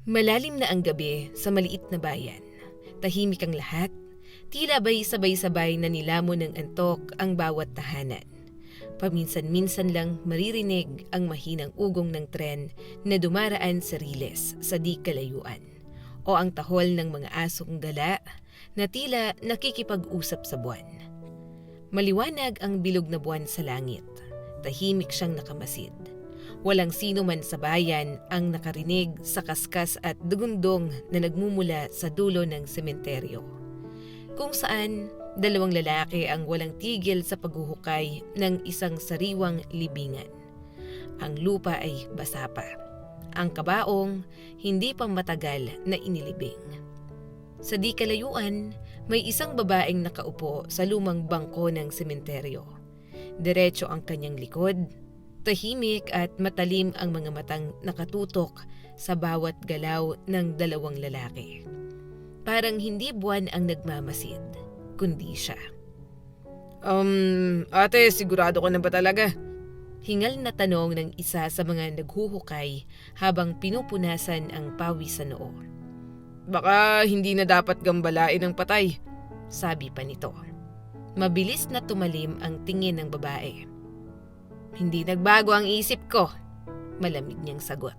Malalim na ang gabi sa maliit na bayan. Tahimik ang lahat. Tila ba'y sabay-sabay na nilamon ng antok ang bawat tahanan. Paminsan-minsan lang maririnig ang mahinang ugong ng tren na dumaraan sa riles sa di kalayuan. O ang tahol ng mga asong gala na tila nakikipag-usap sa buwan. Maliwanag ang bilog na buwan sa langit. Tahimik siyang nakamasid. Walang sino man sa bayan ang nakarinig sa kaskas at dugundong na nagmumula sa dulo ng sementeryo. Kung saan, dalawang lalaki ang walang tigil sa paghuhukay ng isang sariwang libingan. Ang lupa ay basa pa. Ang kabaong hindi pa matagal na inilibing. Sa di kalayuan, may isang babaeng nakaupo sa lumang bangko ng sementeryo. Diretso ang kanyang likod. Tahimik at matalim ang mga matang nakatutok sa bawat galaw ng dalawang lalaki. Parang hindi buwan ang nagmamasid, kundi siya. Ate, sigurado ka na ba talaga? Hingal na tanong ng isa sa mga naghuhukay habang pinupunasan ang pawis sa noo. Baka hindi na dapat gambalain ng patay, sabi pa nito. Mabilis na tumalim ang tingin ng babae. Hindi nagbago ang isip ko, malamig niyang sagot.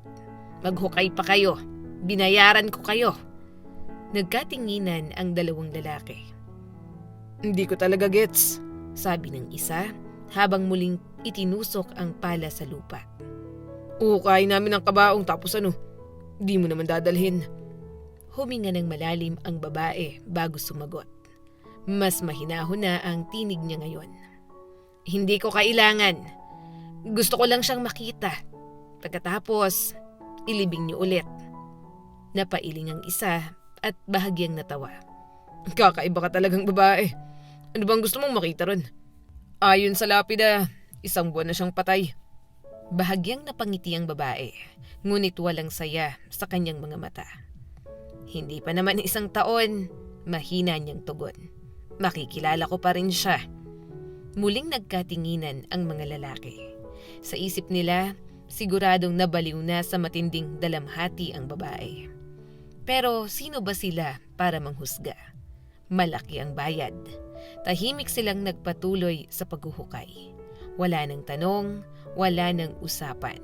Maghukay pa kayo, binayaran ko kayo. Nagkatinginan ang dalawang lalaki. Hindi ko talaga gets, sabi ng isa habang muling itinusok ang pala sa lupa. Uhukay namin ang kabaong tapos di mo naman dadalhin. Huminga ng malalim ang babae bago sumagot. Mas mahinahon na ang tinig niya ngayon. Hindi ko kailangan. Gusto ko lang siyang makita. Pagkatapos, ilibing niyo ulit. Napailing ang isa at bahagyang natawa. Kakaiba ka talagang babae. Ano bang gusto mong makita ron? Ayon sa lapida, 1 buwan na siyang patay. Bahagyang napangiti ang babae, ngunit walang saya sa kanyang mga mata. Hindi pa naman 1 taon, mahina niyang tugon. Makikilala ko pa rin siya. Muling nagkatinginan ang mga lalaki. Sa isip nila, siguradong nabaliw na sa matinding dalamhati ang babae. Pero sino ba sila para manghusga? Malaki ang bayad. Tahimik silang nagpatuloy sa paghuhukay. Wala nang tanong, wala nang usapan.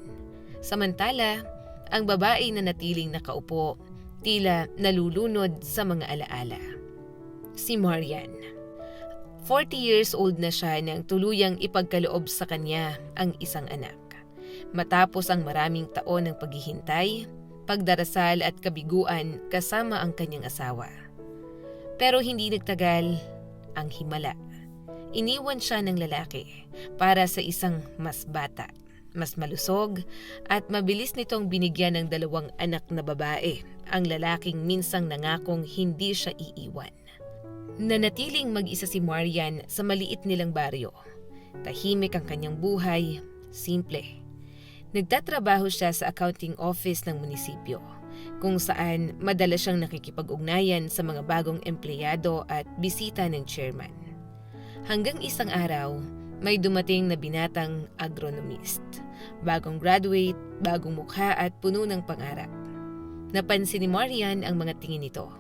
Samantala, ang babae na natiling nakaupo, tila nalulunod sa mga alaala. Si Marian. 40 years old na siya nang tuluyang ipagkaloob sa kanya ang isang anak. Matapos ang maraming taon ng paghihintay, pagdarasal at kabiguan kasama ang kanyang asawa. Pero hindi nagtagal ang himala. Iniwan siya ng lalaki para sa isang mas bata, mas malusog at mabilis nitong binigyan ng 2 anak na babae ang lalaking minsang nangakong hindi siya iiwan. Nanatiling mag-isa si Marian sa maliit nilang baryo. Tahimik ang kanyang buhay, simple. Nagtatrabaho siya sa accounting office ng munisipyo, kung saan madalas siyang nakikipag-ugnayan sa mga bagong empleyado at bisita ng chairman. Hanggang isang araw, may dumating na binatang agronomist. Bagong graduate, bagong mukha at puno ng pangarap. Napansin ni Marian ang mga tingin nito.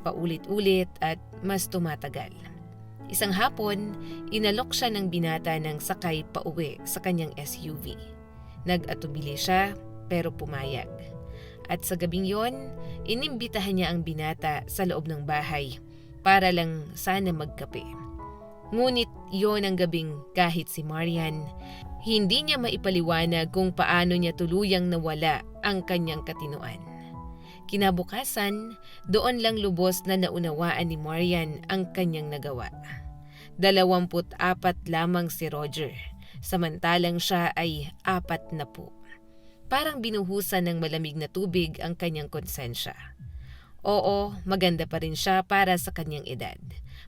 Paulit-ulit at mas tumatagal. Isang hapon, inalok siya ng binata ng sakay pauwi sa kanyang SUV. Nag-atubili siya pero pumayag. At sa gabing yon, inimbitahan niya ang binata sa loob ng bahay para lang sana magkape. Ngunit yon ang gabing kahit si Marian, hindi niya maipaliwanag kung paano niya tuluyang nawala ang kanyang katinuan. Kinabukasan, doon lang lubos na naunawaan ni Marian ang kanyang nagawa. 24 lamang si Roger, samantalang siya ay 40. Parang binuhusan ng malamig na tubig ang kanyang konsensya. Oo, maganda pa rin siya para sa kanyang edad.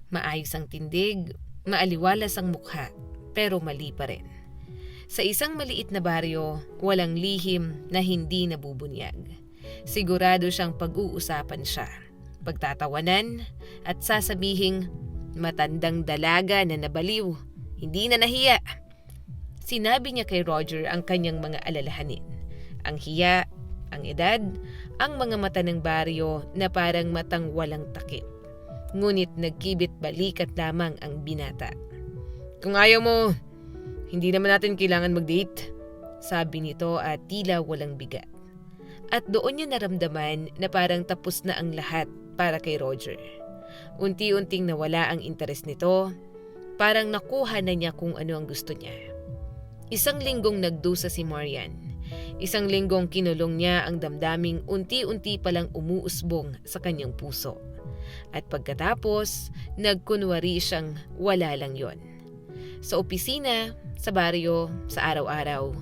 Maayos ang tindig, maaliwalas ang mukha, pero mali pa rin. Sa isang maliit na baryo, walang lihim na hindi nabubunyag. Sigurado siyang pag-uusapan siya, pagtatawanan at sasabihing matandang dalaga na nabaliw, hindi na nahiya. Sinabi niya kay Roger ang kanyang mga alalahanin, ang hiya, ang edad, ang mga mata ng baryo na parang matang walang takip. Ngunit nagkibit balikat lamang ang binata. Kung ayaw mo, hindi naman natin kailangan mag-date. Sabi nito at tila walang bigat. At doon niya naramdaman na parang tapos na ang lahat para kay Roger. Unti-unting nawala ang interes nito, parang nakuha na niya kung ano ang gusto niya. Isang linggong nagdusa si Marian. Isang linggong kinulong niya ang damdaming unti-unti palang umuusbong sa kanyang puso. At pagkatapos, nagkunwari siyang wala lang yon. Sa opisina, sa baryo, sa araw-araw,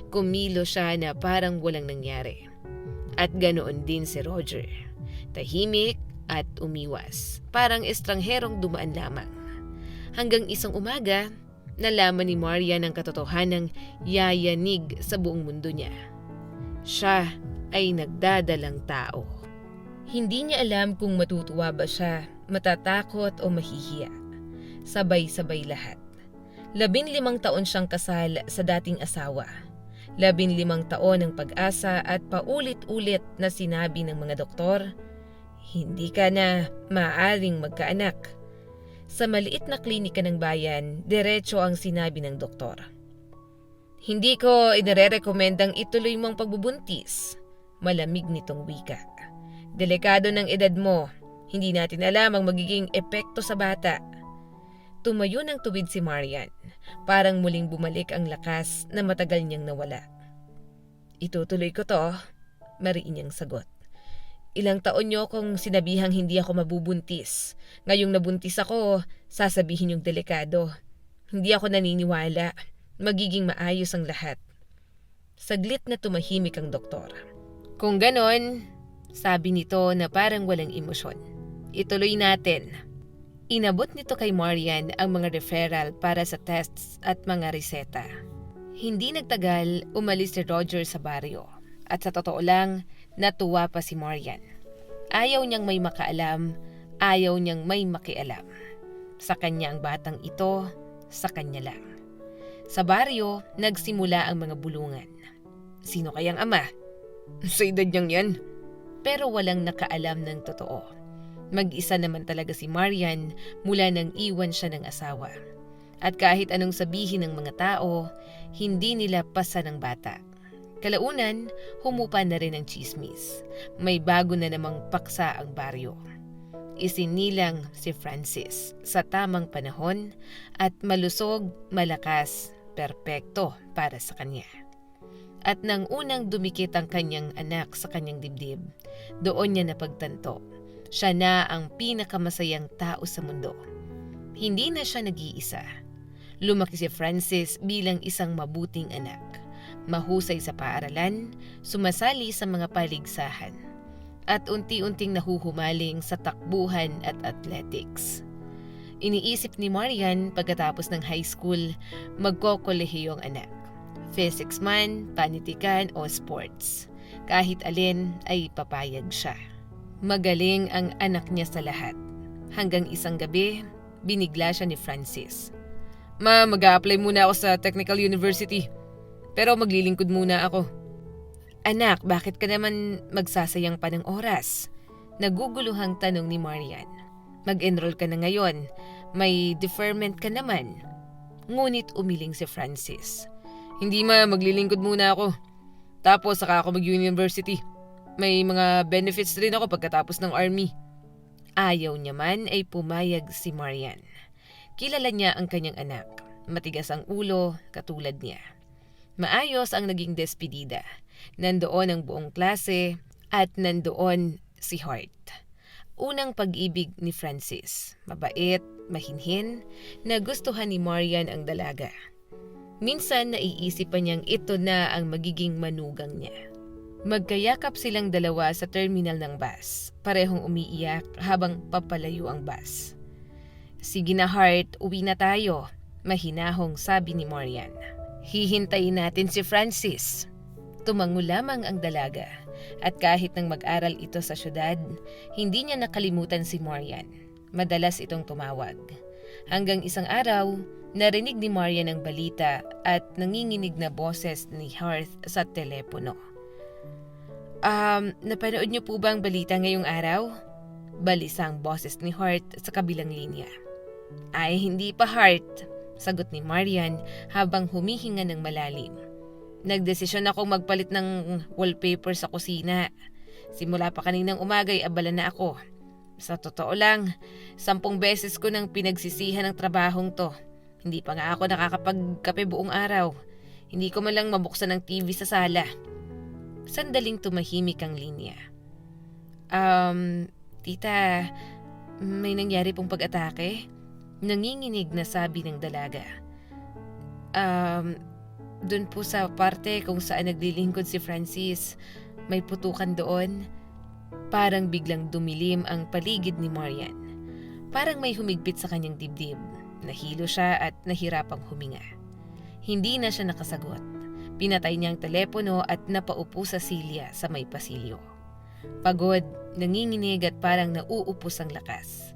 kumilo siya na parang walang nangyari. At ganoon din si Roger. Tahimik at umiwas, parang estrangherong dumaan lamang. Hanggang isang umaga, nalaman ni Marian ang katotohanang yayanig sa buong mundo niya. Siya ay nagdadalang tao. Hindi niya alam kung matutuwa ba siya, matatakot o mahihiya. Sabay-sabay lahat. 15 taon siyang kasal sa dating asawa. 15 taon ng pag-asa at paulit-ulit na sinabi ng mga doktor, hindi ka na maaaring magkaanak. Sa maliit na klinika ng bayan, diretso ang sinabi ng doktor. Hindi ko inirerekomendang ituloy mong pagbubuntis. Malamig nitong wika. Delikado ng edad mo. Hindi natin alam ang magiging epekto sa bata. Tumayo ng tuwid si Marian. Parang muling bumalik ang lakas na matagal niyang nawala. Itutuloy ko to, mariin niyang sagot. Ilang taon niyo akong sinabihang hindi ako mabubuntis. Ngayong nabuntis ako, sasabihin yung delikado. Hindi ako naniniwala. Magiging maayos ang lahat. Saglit na tumahimik ang doktor. Kung ganon, Sabi nito na parang walang emosyon. Ituloy natin. Inabot nito kay Marian ang mga referral para sa tests at mga reseta. Hindi nagtagal, umalis si Roger sa baryo. At sa totoo lang, natuwa pa si Marian. Ayaw niyang may makaalam, ayaw niyang may makialam. Sa kanya ang batang ito, sa kanya lang. Sa baryo, nagsimula ang mga bulungan. Sino kayang ama? sa edad niyang yan. Pero walang nakaalam ng totoo. Mag-isa naman talaga si Marian mula nang iwan siya ng asawa. At kahit anong sabihin ng mga tao, hindi nila pasa ng bata. Kalaunan, humupa na rin ang chismis. May bago na namang paksa ang baryo. Isinilang si Francis sa tamang panahon at malusog, malakas, perpekto para sa kanya. At nang unang dumikit ang kanyang anak sa kanyang dibdib, doon niya napagtanto. Siya na ang pinakamasayang tao sa mundo. Hindi na siya nag-iisa. Lumaki si Francis bilang isang mabuting anak. Mahusay sa paaralan, sumasali sa mga paligsahan, at unti-unting nahuhumaling sa takbuhan at athletics. Iniisip ni Marian pagkatapos ng high school, magkokolehiyo ang anak. Physics man, panitikan o sports. Kahit alin ay papayag siya. Magaling ang anak niya sa lahat. Hanggang isang gabi, binigla siya ni Francis. Ma, mag-a-apply muna ako sa Technical University. Pero maglilingkod muna ako. Anak, bakit ka naman magsasayang pa ng oras? Naguguluhang tanong ni Marian. Mag-enroll ka na ngayon. May deferment ka naman. Ngunit umiling si Francis. Hindi ma, maglilingkod muna ako. Tapos saka ako mag-university. May mga benefits rin ako pagkatapos ng army. Ayaw niya man ay pumayag si Marian. Kilala niya ang kanyang anak. Matigas ang ulo, katulad niya. Maayos ang naging despedida. Nandoon ang buong klase at nandoon si Hart. Unang pag-ibig ni Francis. Mabait, mahinhin, nagustuhan ni Marian ang dalaga. Minsan naiisip pa niyang ito na ang magiging manugang niya. Magkayakap silang dalawa sa terminal ng bus. Parehong umiiyak habang papalayo ang bus. Sige na Hart, uwi na tayo. Mahinahong sabi ni Marian. Hihintayin natin si Francis. Tumango lamang ang dalaga. At kahit nang mag-aral ito sa syudad, hindi niya nakalimutan si Marian. Madalas itong tumawag. Hanggang isang araw, narinig ni Marian ang balita at nanginginig na boses ni Hart sa telepono. Napanood niyo po ba ang balita ngayong araw? Balisang boses ni Hart sa kabilang linya. Ay, hindi pa, Hart, sagot ni Marian habang humihinga ng malalim. Nagdesisyon akong magpalit ng wallpaper sa kusina. Simula pa kaninang umagay abala na ako. Sa totoo lang, 10 beses ko nang pinagsisihan ang trabahong to. Hindi pa nga ako nakakapagkape buong araw. Hindi ko man lang mabuksan ang TV sa sala. Sandaling tumahimik ang linya. Tita, may nangyari pong pag-atake? Nanginginig na sabi ng dalaga. Doon po sa parte kung saan naglilingkod si Francis, may putukan doon. Parang biglang dumilim ang paligid ni Marian. Parang may humigpit sa kanyang dibdib. Nahilo siya at nahirapang huminga. Hindi na siya nakasagot. Pinatay niya ang telepono at napaupo sa silya sa may pasilyo. Pagod, nanginginig at parang nauupos ang lakas.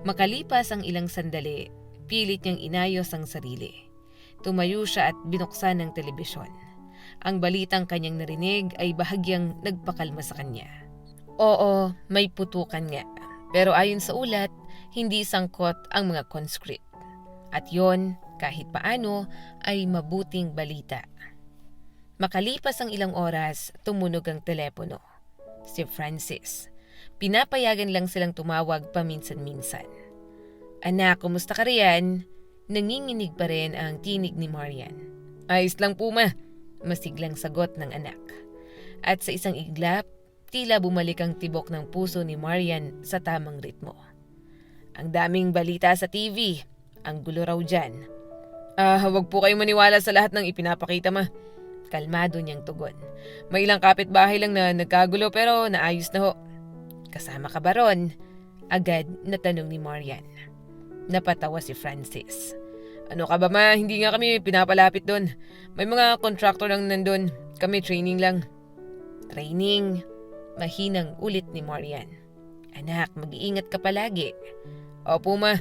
Makalipas ang ilang sandali, pilit niyang inayos ang sarili. Tumayo siya at binuksan ang telebisyon. Ang balitang kanyang narinig ay bahagyang nagpakalma sa kanya. Oo, may putukan nga. Pero ayon sa ulat, hindi sangkot ang mga conscript. At yon, kahit paano, ay mabuting balita. Makalipas ang ilang oras, tumunog ang telepono. Si Francis. Pinapayagan lang silang tumawag paminsan-minsan. Anak, kumusta ka riyan? Nanginginig pa rin ang tinig ni Marian. Ayos lang po, ma. Masiglang sagot ng anak. At sa isang iglap, tila bumalik ang tibok ng puso ni Marian sa tamang ritmo. Ang daming balita sa TV. Ang gulo raw dyan. Huwag po kayong maniwala sa lahat ng ipinapakita, ma. Kalmado niyang tugon. May ilang kapitbahay lang na nagkagulo pero naayos na ho. Kasama ka ba ron? Agad na tanong ni Marian. Napatawa si Francis. Ano ka ba, ma? Hindi nga kami pinapalapit doon. May mga contractor lang nandun. Kami training lang. Training? Mahinang ulit ni Marian. Anak, mag-iingat ka palagi. Opo, ma.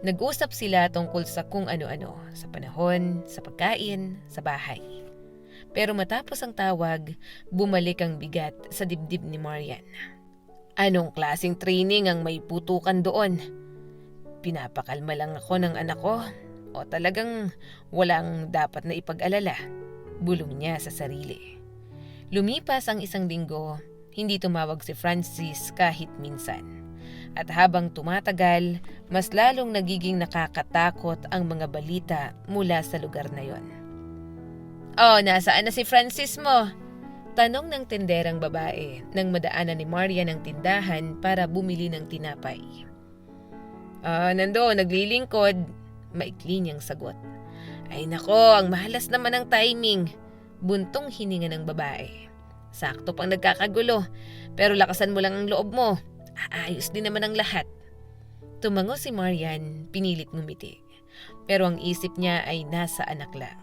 Nag-usap sila tungkol sa kung ano-ano, sa panahon, sa pagkain, sa bahay. Pero matapos ang tawag, bumalik ang bigat sa dibdib ni Marian. Anong klaseng training ang may putukan doon? Pinapakalma lang ako ng anak ko o talagang walang dapat na ipag-alala? Bulong niya sa sarili. Lumipas ang 1 linggo, hindi tumawag si Francis kahit minsan. At habang tumatagal, mas lalong nagiging nakakatakot ang mga balita mula sa lugar na yon. Oh, nasaan na si Francis mo? Tanong ng tenderang babae nang madaanan ni Marian ang tindahan para bumili ng tinapay. Nando, naglilingkod. Maikli niyang sagot. Ay nako, ang mahalas naman ang timing. Buntong hininga ng babae. Sakto pang nagkakagulo, pero lakasan mo lang ang loob mo. Aayos din naman ang lahat. Tumango si Marian, pinilit ngumiti. Pero ang isip niya ay nasa anak lang.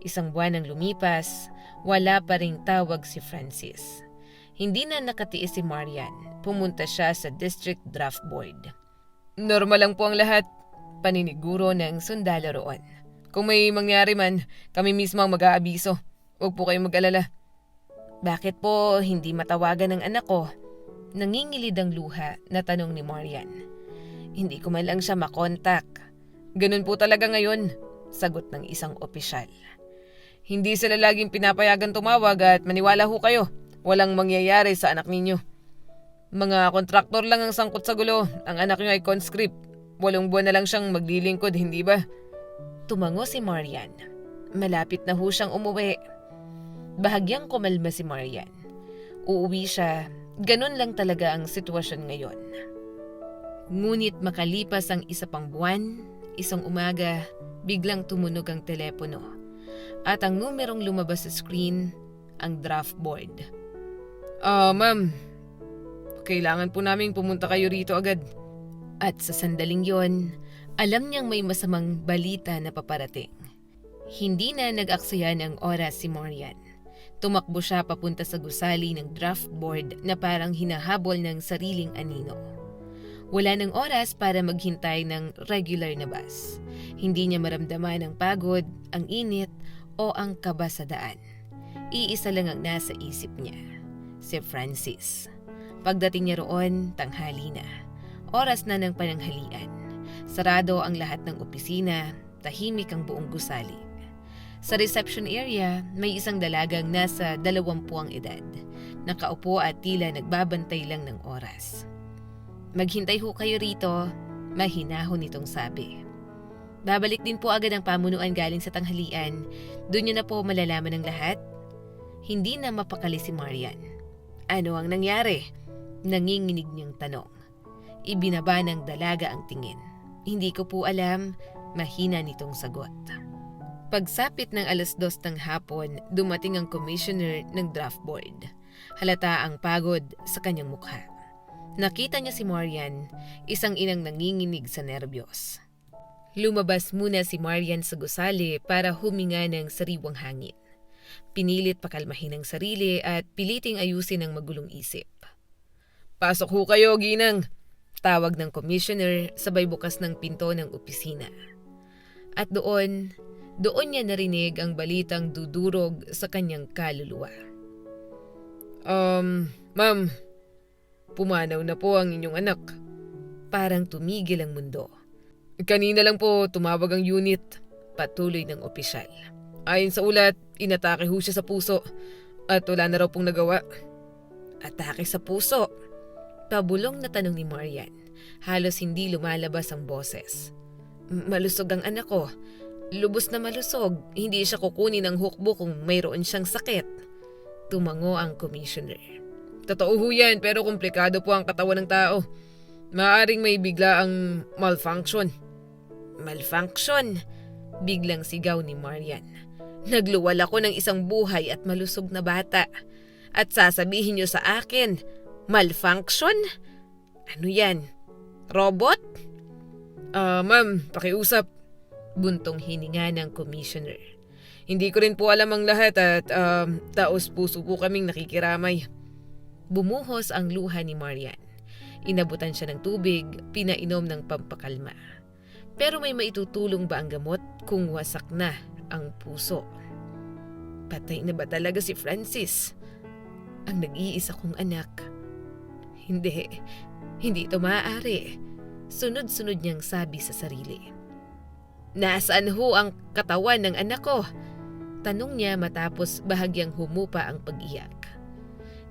1 buwan ang lumipas, wala pa ring tawag si Francis. Hindi na nakatiis si Marian. Pumunta siya sa District Draft Board. Normal lang po ang lahat. Paniniguro ng sundalo roon. Kung may mangyari man, kami mismo ang mag-aabiso. Huwag po kayong mag-alala. Bakit po hindi matawagan ng anak ko? Nangingilid ang luha na tanong ni Marian. Hindi ko man lang siya makontak. Ganun po talaga ngayon, sagot ng isang opisyal. Hindi sila laging pinapayagan tumawag at maniwala ho kayo. Walang mangyayari sa anak ninyo. Mga kontraktor lang ang sangkot sa gulo. Ang anak niyo ay conscript. 8 buwan na lang siyang maglilingkod, hindi ba? Tumango si Marian. Malapit na ho siyang umuwi. Bahagyang kumalma si Marian. Uuwi siya. Ganun lang talaga ang sitwasyon ngayon. Ngunit makalipas ang 1 pang buwan, 1 umaga, biglang tumunog ang telepono. At ang numerong lumabas sa screen, ang draft board. Ma'am, kailangan po namin pumunta kayo rito agad. At sa sandaling yon, alam niyang may masamang balita na paparating. Hindi na nag-aksaya ng oras si Marian. Tumakbo siya papunta sa gusali ng draft board na parang hinahabol ng sariling anino. Wala ng oras para maghintay ng regular na bus. Hindi niya maramdaman ang pagod, ang init o ang kaba sa daan. Iisa lang ang nasa isip niya. si Francis. Pagdating niya roon, tanghali na. Oras na ng pananghalian. Sarado ang lahat ng opisina, tahimik ang buong gusali. Sa reception area, may isang dalagang nasa 20 ang edad. Nakaupo at tila nagbabantay lang ng oras. "Maghintay ho kayo rito," mahinahon nitong sabi. "Babalik din po agad ang pamunuan galing sa tanghalian. Doon niyo na po malalaman ang lahat." Hindi na mapakali si Marian. "Ano ang nangyari?" Nanginginig niyang tanong. Ibinaba ng dalaga ang tingin. "Hindi ko po alam," mahina nitong sagot. Pagsapit ng 2:00 ng hapon, dumating ang commissioner ng draft board. Halata ang pagod sa kanyang mukha. Nakita niya si Marian, isang inang nanginginig sa nerbiyos. Lumabas muna si Marian sa gusali para huminga ng sariwang hangin. Pinilit pakalmahin ang sarili at piliting ayusin ang magulong isip. "Pasok ho kayo, Ginang." Tawag ng commissioner sabay bukas ng pinto ng opisina. At doon niya narinig ang balitang dudurog sa kanyang kaluluwa. Ma'am, pumanaw na po ang inyong anak." Parang tumigil ang mundo. "Kanina lang po tumawag ang unit." Patuloy ng opisyal. "Ayon sa ulat, inatake ho siya sa puso at wala na raw pong nagawa." Atake sa puso? Pabulong na tanong ni Marian. Halos hindi lumalabas ang boses. "Malusog ang anak ko. Lubos na malusog. Hindi siya kukunin ng hukbo kung mayroon siyang sakit." Tumango ang commissioner. "Totoo ho yan, pero komplikado po ang katawan ng tao. Maaaring may bigla ang malfunction." "Malfunction?" Biglang sigaw ni Marian. "Nagluwal ako ng isang buhay at malusog na bata. At sasabihin niyo sa akin, malfunction? Ano yan? Robot?" Ma'am, pakiusap." Buntong hininga ng commissioner. "Hindi ko rin po alam ang lahat at taos puso po kaming nakikiramay." Bumuhos ang luha ni Marian. Inabutan siya ng tubig, pinainom ng pampakalma. Pero may maitutulong ba ang gamot kung wasak na ang puso? Patay na ba talaga si Francis? Ang nag-iisa kong anak. Hindi ito maaari. Sunod-sunod niyang sabi sa sarili. "Nasaan ho ang katawan ng anak ko?" Tanong niya matapos bahagyang humupa ang pag-iyak.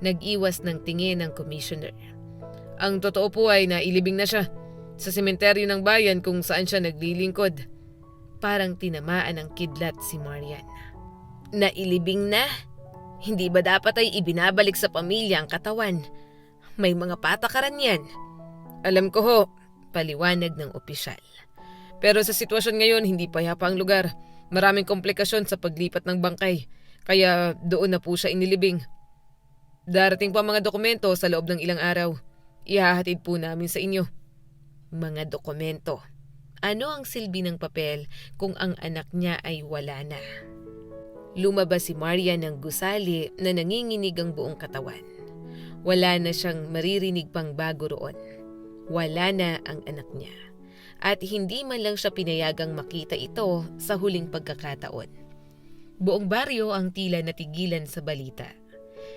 Nag-iwas ng tingin ng commissioner. "Ang totoo po ay nailibing na siya sa sementeryo ng bayan kung saan siya naglilingkod." Parang tinamaan ng kidlat si Marian. "Nailibing na? Hindi ba dapat ay ibinabalik sa pamilya ang katawan? May mga patakaran yan." "Alam ko ho," paliwanag ng opisyal. "Pero sa sitwasyon ngayon, hindi payapa ang lugar. Maraming komplikasyon sa paglipat ng bangkay, kaya doon na po siya inilibing. Darating pa mga dokumento sa loob ng ilang araw. Ihahatid po namin sa inyo." Mga dokumento? Ano ang silbi ng papel kung ang anak niya ay wala na? Lumabas si Marian ng gusali na nanginginig ang buong katawan. Wala na siyang maririnig pang bago roon. Wala na ang anak niya. At hindi man lang siya pinayagang makita ito sa huling pagkakataon. Buong baryo ang tila natigilan sa balita.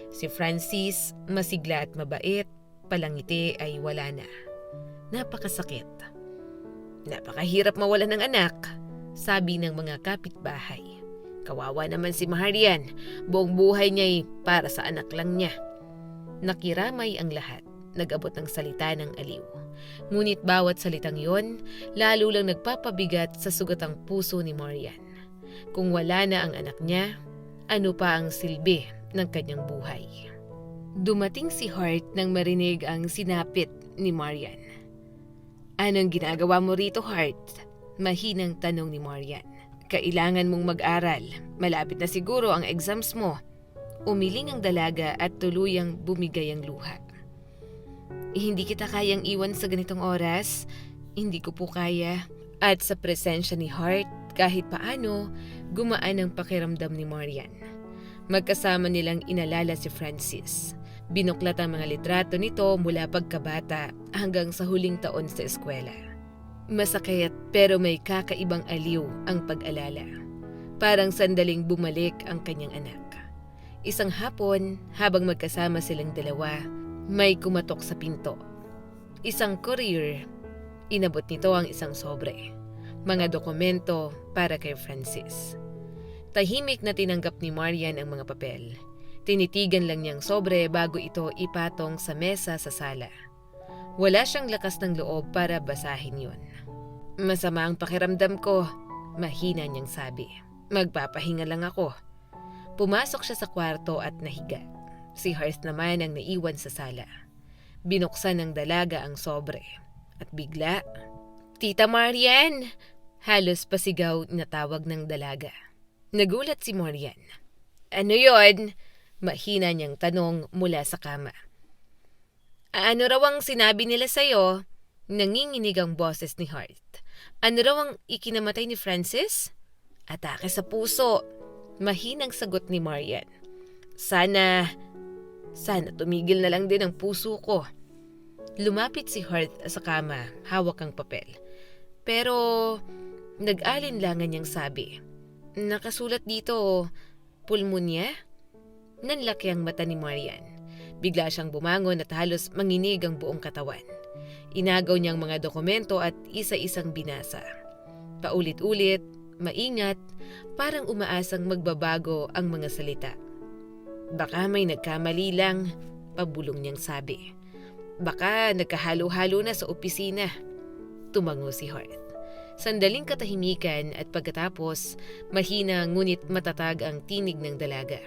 Si Francis, masigla at mabait, palangiti ay wala na. Napakasakit. Napakahirap mawalan ng anak, sabi ng mga kapitbahay. Kawawa naman si Marian, buong buhay niya'y para sa anak lang niya. Nakiramay ang lahat, nag-abot ng salita ng aliw. Ngunit bawat salitang yon, lalo lang nagpapabigat sa sugatang puso ni Marian. Kung wala na ang anak niya, ano pa ang silbi ng kanyang buhay? Dumating si Hart nang marinig ang sinapit ni Marian. "Anong ginagawa mo rito, Hart?" Mahinang tanong ni Marian. "Kailangan mong mag-aral. Malapit na siguro ang exams mo." Umiling ang dalaga at tuluyang bumigay ang luha. "Hindi kita kayang iwan sa ganitong oras. Hindi ko po kaya." At sa presensya ni Hart, kahit paano, gumaan ang pakiramdam ni Marian. Magkasama nilang inalala si Francis. Binuklat ang mga litrato nito mula pagkabata hanggang sa huling taon sa eskwela. Masakit pero may kakaibang aliw ang pag-alala. Parang sandaling bumalik ang kanyang anak. Isang hapon, habang magkasama silang dalawa, may kumatok sa pinto. Isang courier. Inabot nito ang isang sobre. Mga dokumento para kay Francis. Tahimik na tinanggap ni Marian ang mga papel. Tinitigan lang niyang sobre bago ito ipatong sa mesa sa sala. Wala siyang lakas ng loob para basahin yun. Masama ang pakiramdam ko, mahina niyang sabi. Magpapahinga lang ako. Pumasok siya sa kwarto at nahiga. Si Hearth naman ang naiwan sa sala. Binuksan ng dalaga ang sobre. At bigla, "Tita Marian!" Halos pasigaw na tawag ng dalaga. Nagulat si Marian. "Ano yon?" Mahina niyang tanong mula sa kama. "Ano raw ang sinabi nila sa'yo?" Nanginginig ang boses ni Hearth. "Ano raw ang ikinamatay ni Francis?" "Atake sa puso." Mahinang sagot ni Marian. Sana tumigil na lang din ang puso ko." Lumapit si Hearth sa kama, hawak ang papel. Pero nag-alinlangan niyang sabi, "Nakasulat dito, pulmonya?" Nanlaki ang mata ni Marian. Bigla siyang bumangon at halos manginig ang buong katawan. Inagaw niyang mga dokumento at isa-isang binasa. Paulit-ulit, maingat, parang umaasang magbabago ang mga salita. "Baka may nagkamali lang," pabulong niyang sabi. "Baka nagkahalo-halo na sa opisina." Tumango si Hearth. Sandaling katahimikan at pagkatapos, mahina ngunit matatag ang tinig ng dalaga.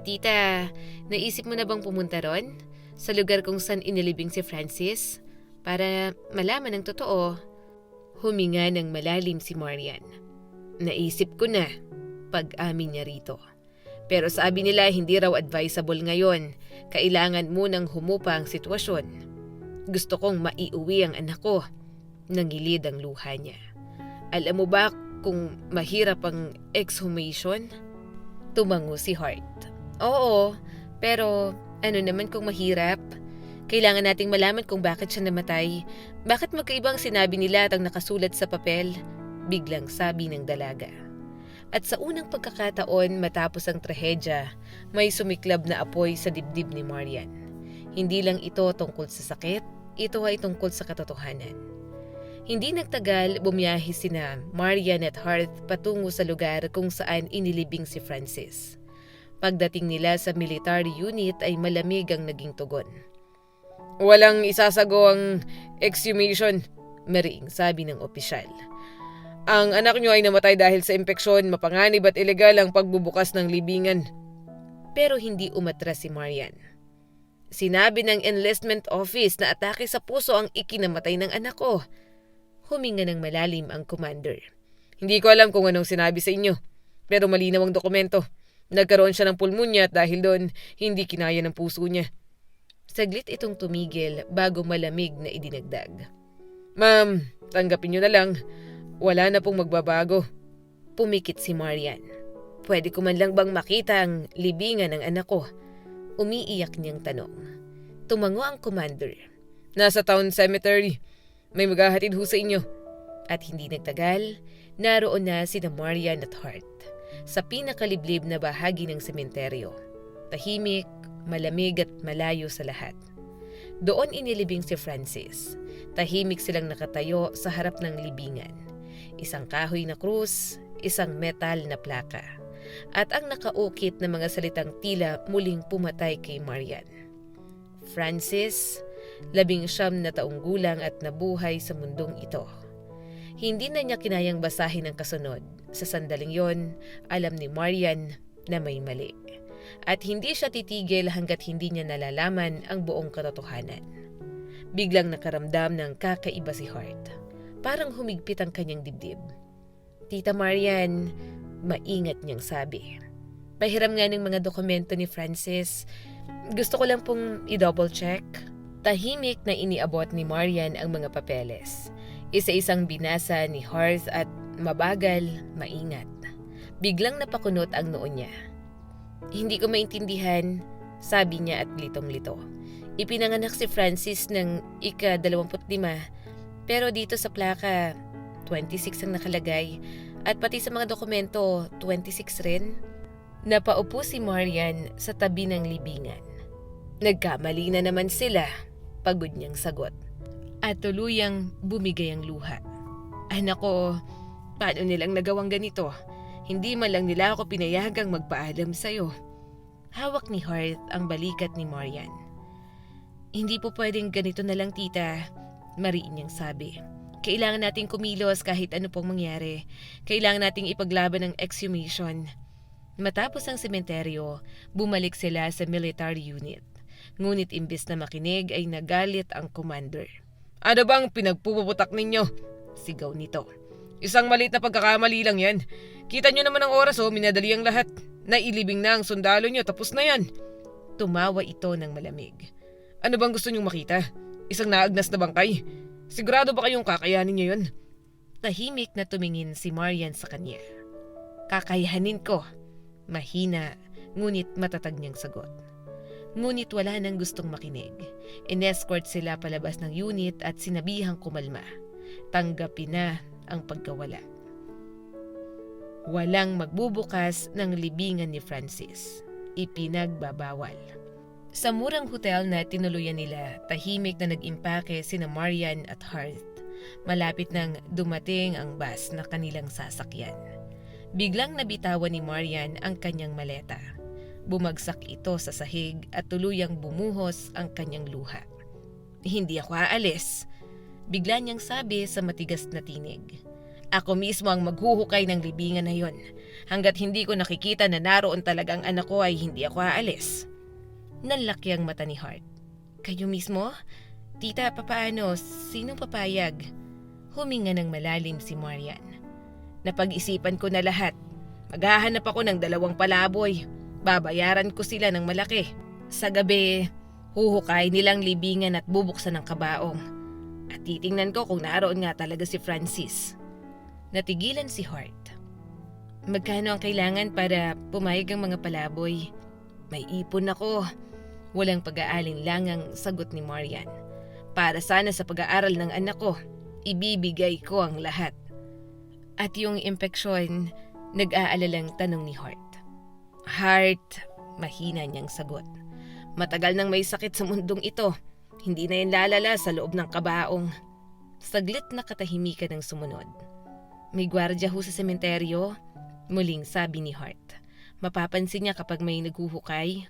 Tita, naisip mo na bang pumunta ron? Sa lugar kung saan inilibing si Francis? Para malaman ang totoo." Huminga ng malalim si Marian. "Naisip ko na," pag-amin niya rito. "Pero sabi nila hindi raw advisable ngayon. Kailangan munang humupa ang sitwasyon. Gusto kong maiuwi ang anak ko." Nangilid ang luha niya. "Alam mo ba kung mahirap ang exhumation?" Tumango si Hearth. "Oo, pero ano naman kung mahirap? Kailangan nating malaman kung bakit siya namatay. Bakit magkaibang sinabi nila at ang nakasulat sa papel?" Biglang sabi ng dalaga. At sa unang pagkakataon matapos ang trahedya, may sumiklab na apoy sa dibdib ni Marian. Hindi lang ito tungkol sa sakit, ito ay tungkol sa katotohanan. Hindi nagtagal, bumiyahe sina Marian at Hearth patungo sa lugar kung saan inilibing si Francis. Pagdating nila sa military unit ay malamig ang naging tugon. "Walang isasago ang exhumation," mariing sabi ng opisyal. "Ang anak niyo ay namatay dahil sa impeksyon, mapanganib at ilegal ang pagbubukas ng libingan." Pero hindi umatras si Marian. "Sinabi ng enlistment office na atake sa puso ang ikinamatay ng anak ko." Huminga ng malalim ang commander. "Hindi ko alam kung anong sinabi sa inyo, pero malinaw ang dokumento. Nagkaroon siya ng pulmonya at dahil doon, hindi kinaya ng puso niya." Saglit itong tumigil bago malamig na idinagdag. "Ma'am, tanggapin niyo na lang. Wala na pong magbabago." Pumikit si Marian. "Pwede ko man lang bang makita ang libingan ng anak ko?" Umiiyak niyang tanong. Tumango ang commander. "Nasa town cemetery. May maghahatid ho sa inyo." At hindi nagtagal, naroon na sina Marian at Hearth sa pinakaliblib na bahagi ng sementeryo. Tahimik, malamig at malayo sa lahat. Doon inilibing si Francis. Tahimik silang nakatayo sa harap ng libingan. Isang kahoy na krus, isang metal na plaka, at ang nakaukit na mga salitang tila muling pumatay kay Marian. Francis, 19 na taong gulang at nabuhay sa mundong ito. Hindi na niya kinayang basahin ang kasunod. Sa sandaling yon, alam ni Marian na may mali. At hindi siya titigil hanggat hindi niya nalalaman ang buong katotohanan. Biglang nakaramdam ng kakaiba si Hearth. Parang humigpit ang kanyang dibdib. "Tita Marian," maingat niyang sabi. "Pahiram nga ng mga dokumento ni Francis. Gusto ko lang pong i-double check." Tahimik na iniabot ni Marian ang mga papeles. Isa-isang binasa ni Hearth at mabagal, maingat. Biglang napakunot ang noo niya. "Hindi ko maintindihan," sabi niya at litong-lito. "Ipinanganak si Francis ng ika-25, pero dito sa plaka, 26 ang nakalagay, at pati sa mga dokumento, 26 rin." Napaupo si Marian sa tabi ng libingan. Nagkamali na naman sila, pagod niyang sagot. At tuluyang bumigay ang luha. Anak ko, paano nilang nagawang ganito? Hindi man lang nila ako pinayagang magpaalam sa'yo. Hawak ni Hart ang balikat ni Marian. Hindi po pwedeng ganito na lang, tita, mariin niyang sabi. Kailangan nating kumilos kahit ano pong mangyari. Kailangan nating ipaglaban ang exhumation. Matapos ang sementeryo, bumalik sila sa military unit. Ngunit imbes na makinig ay nagalit ang commander. Ano bang pinagpupuputak ninyo? Sigaw nito. Isang maliit na pagkakamali lang yan. Kita nyo naman ang oras minadali ang lahat. Nailibing na ang sundalo nyo, tapos na yan. Tumawa ito ng malamig. Ano bang gusto nyong makita? Isang naagnas na bangkay? Sigurado ba kayong kakayanin nyo yun? Tahimik na tumingin si Marian sa kanya. Kakayanin ko. Mahina, ngunit matatag niyang sagot. Ngunit wala nang gustong makinig. Inescort sila palabas ng unit at sinabihang kumalma. Tanggapin na ang pagkawala. Walang magbubukas ng libingan ni Francis. Ipinagbabawal. Sa murang hotel na tinuluyan nila, tahimik na nag-impake sina Marian at Hart. Malapit nang dumating ang bus na kanilang sasakyan. Biglang nabitawan ni Marian ang kanyang maleta. Bumagsak ito sa sahig at tuluyang bumuhos ang kanyang luha. Hindi ako aalis. Bigla niyang sabi sa matigas na tinig. Ako mismo ang maghuhukay ng libingan na yon. Hanggat hindi ko nakikita na naroon talagang anak ko ay hindi ako aalis. Nanlaki ang mata ni Hart. Kayo mismo? Tita, papaano? Sinong papayag? Huminga ng malalim si Marian. Napag-isipan ko na lahat. Maghahanap ako ng 2 palaboy. Babayaran ko sila ng malaki. Sa gabi, huhukay nilang libingan at bubuksan ng kabaong. At titingnan ko kung naroon nga talaga si Francis. Natigilan si Hart. Magkano ang kailangan para pumayag ang mga palaboy? May ipon ako. Walang pag-aalinlangang sagot ni Marian. Para sana sa pag-aaral ng anak ko, ibibigay ko ang lahat. At yung impeksyon, nag-aalalang tanong ni Hart. Hart, mahina niyang sagot. Matagal nang may sakit sa mundong ito. Hindi na yan lalala sa loob ng kabaong. Saglit na katahimikan ang sumunod. May gwardya ho sa sementeryo? Muling sabi ni Hart. Mapapansin niya kapag may naghuhukay.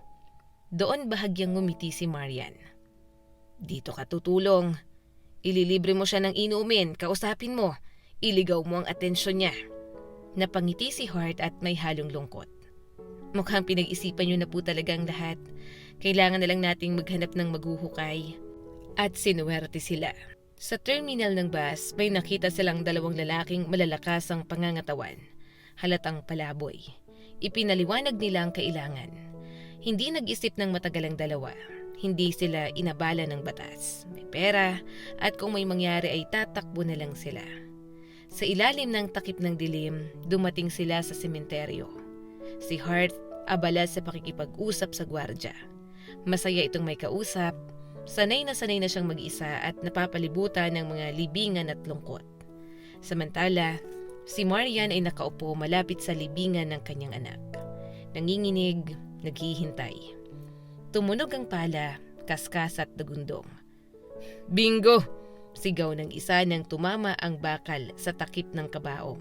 Doon bahagyang ngumiti si Marian. Dito ka tutulong. Ililibre mo siya ng inumin, kausapin mo. Iligaw mo ang atensyon niya. Napangiti si Hart at may halong lungkot. Mukhang pinag-isipan niyo na po talaga ang lahat. Kailangan na lang nating maghanap ng maghuhukay. At sinuwerte sila. Sa terminal ng bus, may nakita silang 2 lalaking malalakas ang pangangatawan. Halatang palaboy. Ipinaliwanag nila ang kailangan. Hindi nag-isip ng matagal ang dalawa. Hindi sila inabala ng batas. May pera at kung may mangyari ay tatakbo na lang sila. Sa ilalim ng takip ng dilim, dumating sila sa sementeryo. Si Hart abala sa pakikipag-usap sa gwardya. Masaya itong may kausap. Sanay na siyang mag-isa at napapalibutan ng mga libingan at lungkot. Samantala, si Marian ay nakaupo malapit sa libingan ng kanyang anak. Nanginginig, naghihintay. Tumunog ang pala, kaskas at dagundong. Bingo! Sigaw ng isa nang tumama ang bakal sa takip ng kabaong.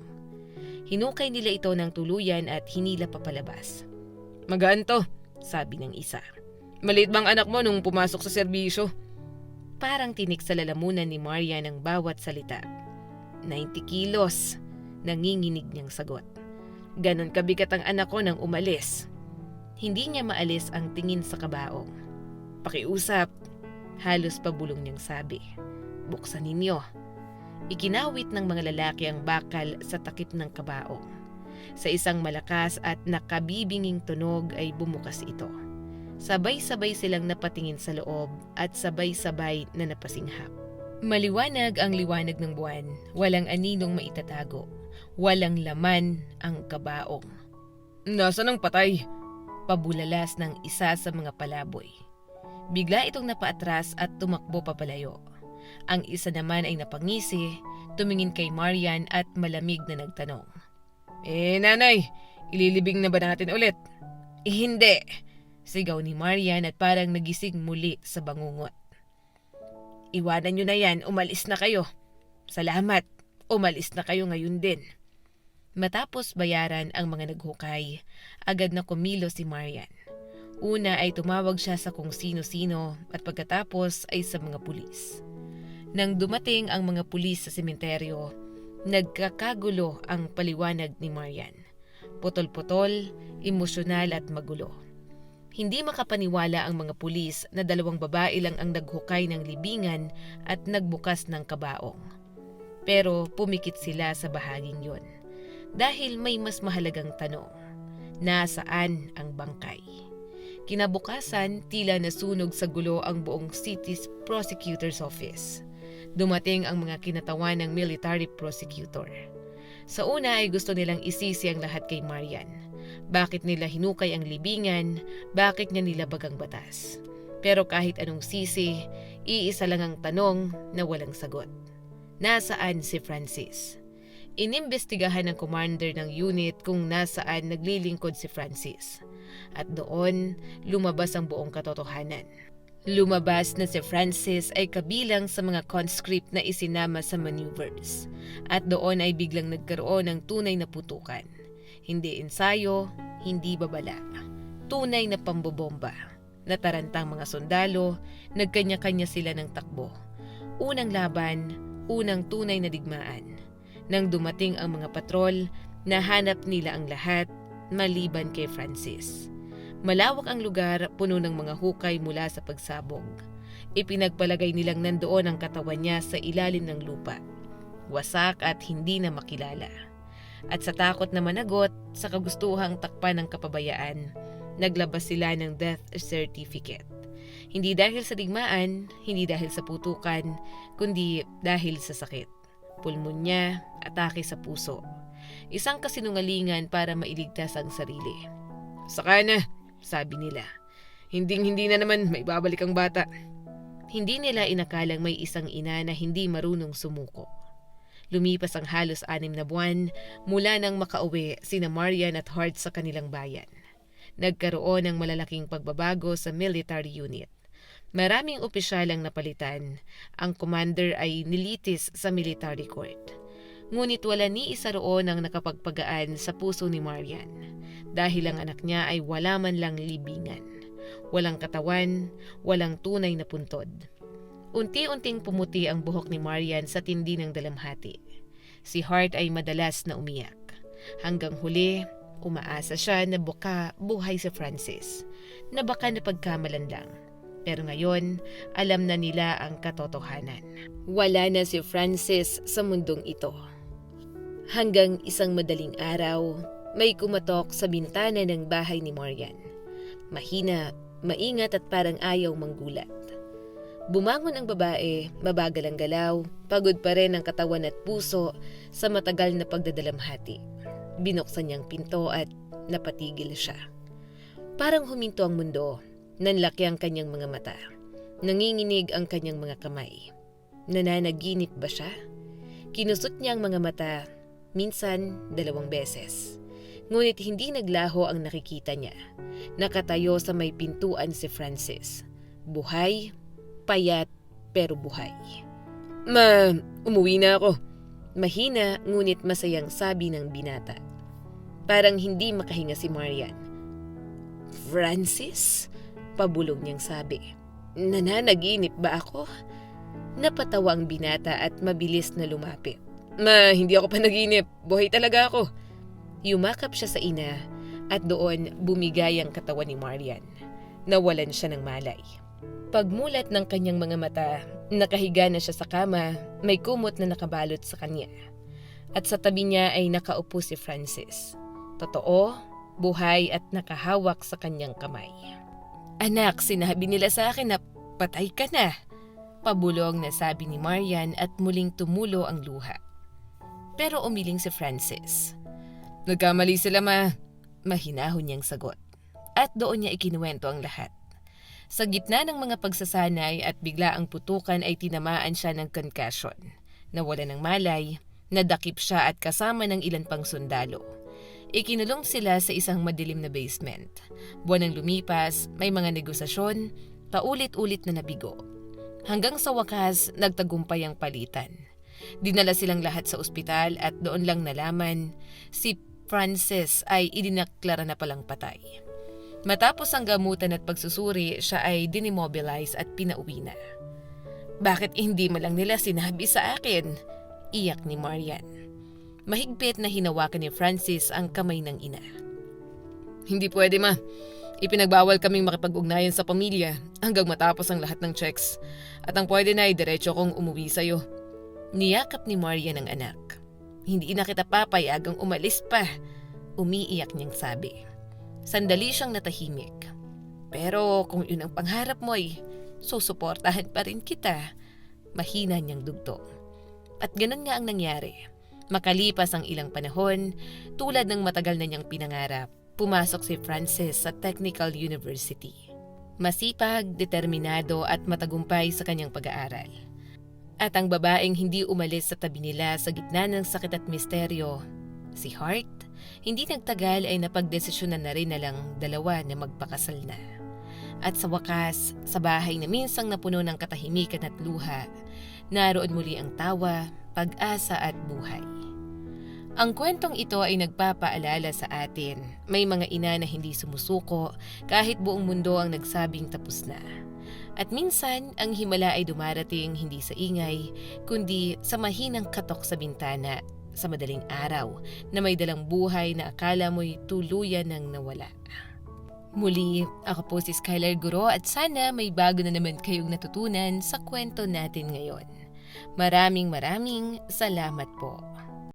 Hinukay nila ito ng tuluyan at hinila papalabas. Magaan to, sabi ng isa. Maliit bang anak mo nung pumasok sa serbisyo? Parang tinik sa lalamunan ni Marian ang bawat salita. 90 kilos, nanginginig niyang sagot. Ganon kabigat ang anak ko nang umalis. Hindi niya maalis ang tingin sa kabaong. Pakiusap, halos pabulong niyang sabi. Buksan ninyo. Ikinawit ng mga lalaki ang bakal sa takip ng kabaong. Sa isang malakas at nakabibinging tunog ay bumukas ito. Sabay-sabay silang napatingin sa loob at sabay-sabay na napasinghap. Maliwanag ang liwanag ng buwan, walang aninong maitatago. Walang laman ang kabaong. Nasaan ang patay? Pabulalas ng isa sa mga palaboy. Bigla itong napaatras at tumakbo papalayo. Ang isa naman ay napangisi, tumingin kay Marian at malamig na nagtanong. Nanay, ililibing na ba natin ulit? Hindi! Sigaw ni Marian at parang nagising muli sa bangungot. Iwanan nyo na yan, umalis na kayo. Salamat, umalis na kayo ngayon din. Matapos bayaran ang mga naghukay, agad na kumilos si Marian. Una ay tumawag siya sa kung sino-sino at pagkatapos ay sa mga pulis. Nang dumating ang mga pulis sa sementeryo, nagkakagulo ang paliwanag ni Marian. Putol-putol, emosyonal at magulo. Hindi makapaniwala ang mga pulis na 2 babae lang ang naghukay ng libingan at nagbukas ng kabaong. Pero pumikit sila sa bahaging yon. Dahil may mas mahalagang tanong, nasaan ang bangkay? Kinabukasan, tila nasunog sa gulo ang buong city's prosecutor's office. Dumating ang mga kinatawan ng military prosecutor. Sa una ay gusto nilang isisi ang lahat kay Marian. Bakit nila hinukay ang libingan? Bakit niya nilabag ang batas? Pero kahit anong sisi, iisa lang ang tanong na walang sagot. Nasaan si Francis? Inimbestigahan ng commander ng unit kung nasaan naglilingkod si Francis. At doon, lumabas ang buong katotohanan. Lumabas na si Francis ay kabilang sa mga conscript na isinama sa maneuvers. At doon ay biglang nagkaroon ng tunay na putukan. Hindi ensayo, hindi babala. Tunay na pambobomba. Natarantang mga sundalo, nagkanya-kanya sila ng takbo. Unang laban, unang tunay na digmaan. Nang dumating ang mga patrol, nahanap nila ang lahat, maliban kay Francis. Malawak ang lugar, puno ng mga hukay mula sa pagsabog. Ipinagpalagay nilang nandoon ang katawan niya sa ilalim ng lupa. Wasak at hindi na makilala. At sa takot na managot, sa kagustuhang takpan ng kapabayaan, naglabas sila ng death certificate. Hindi dahil sa digmaan, hindi dahil sa putukan, kundi dahil sa sakit. Pulmonya, atake sa puso. Isang kasinungalingan para mailigtas ang sarili. Saka na, sabi nila. Hindi na naman may babalik ang bata. Hindi nila inakalang may isang ina na hindi marunong sumuko. Lumipas ang halos 6 na buwan mula nang makauwi sina Marian at Hart sa kanilang bayan. Nagkaroon ng malalaking pagbabago sa military unit. Maraming opisyal ang napalitan. Ang commander ay nilitis sa military court. Ngunit wala ni isa roon ang nakapagpagaan sa puso ni Marian. Dahil ang anak niya ay wala man lang libingan. Walang katawan, walang tunay na puntod. Unti-unting pumuti ang buhok ni Marian sa tindi ng dalamhati. Si Hart ay madalas na umiyak. Hanggang huli, umaasa siya na baka buhay si Francis, na baka napagkamalan lang. Pero ngayon, alam na nila ang katotohanan. Wala na si Francis sa mundong ito. Hanggang isang madaling araw, may kumatok sa bintana ng bahay ni Marian. Mahina, maingat at parang ayaw manggulat. Bumangon ang babae, mabagal ang galaw, pagod pa rin ang katawan at puso sa matagal na pagdadalamhati. Binuksan niyang pinto at napatigil siya. Parang huminto ang mundo, nanlaki ang kanyang mga mata. Nanginginig ang kanyang mga kamay. Nananaginip ba siya? Kinusot niya ang mga mata, minsan 2 beses. Ngunit hindi naglaho ang nakikita niya. Nakatayo sa may pintuan si Francis. Buhay, payat pero buhay. Umuwi na ako. Mahina ngunit masayang sabi ng binata. Parang hindi makahinga si Marian. Francis? Pabulong niyang sabi. Nananaginip ba ako? Napatawa ang binata at mabilis na lumapit. Hindi ako panaginip. Buhay talaga ako. Yumakap siya sa ina at doon bumigay ang katawan ni Marian. Nawalan siya ng malay. Pagmulat ng kanyang mga mata, nakahiga na siya sa kama, may kumot na nakabalot sa kanya. At sa tabi niya ay nakaupo si Francis. Totoo, buhay at nakahawak sa kanyang kamay. Anak, sinabi nila sa akin na patay ka na. Pabulong na sabi ni Marian at muling tumulo ang luha. Pero umiling si Francis. Nagkamali sila, ma. Mahinahon niyang sagot. At doon niya ikinuwento ang lahat. Sa gitna ng mga pagsasanay at bigla ang putukan ay tinamaan siya ng concussion. Nawala ng malay, nadakip siya at kasama ng ilan pang sundalo. Ikinulong sila sa isang madilim na basement. Buwan ang lumipas, may mga negosasyon, paulit-ulit na nabigo. Hanggang sa wakas, nagtagumpay ang palitan. Dinala silang lahat sa ospital at doon lang nalaman si Francis ay idinaklara na palang patay. Matapos ang gamutan at pagsusuri, siya ay dinimobilize at pinauwi na. Bakit hindi mo lang nila sinabi sa akin? Iyak ni Marian. Mahigpit na hinawakan ni Francis ang kamay ng ina. Hindi pwede, ma. Ipinagbawal kaming makipag-ugnayan sa pamilya hanggang matapos ang lahat ng checks. At ang pwede na ay diretso kong umuwi sa'yo. Niyakap ni Marian ang anak. Hindi na kita papayagang umalis pa. Umiiyak niyang sabi. Sandali siyang natahimik. Pero kung yun ang pangarap mo ay susuportahan pa rin kita. Mahina niyang dugtong. At ganun nga ang nangyari. Makalipas ang ilang panahon, tulad ng matagal na niyang pinangarap, pumasok si Francis sa Technical University. Masipag, determinado at matagumpay sa kanyang pag-aaral. At ang babaeng hindi umalis sa tabi nila sa gitna ng sakit at misteryo, si Hart, hindi nagtagal ay napagdesisyonan na rin na lang dalawa na magpakasal na. At sa wakas, sa bahay na minsang napuno ng katahimikan at luha, naroon muli ang tawa, pag-asa at buhay. Ang kwentong ito ay nagpapaalala sa atin, may mga ina na hindi sumusuko kahit buong mundo ang nagsabing tapos na. At minsan, ang himala ay dumarating hindi sa ingay, kundi sa mahinang katok sa bintana, sa madaling araw na may dalang buhay na akala mo'y tuluyan ng nawala. Muli, ako po si Skylar Guro at sana may bago na naman kayong natutunan sa kwento natin ngayon. Maraming salamat po.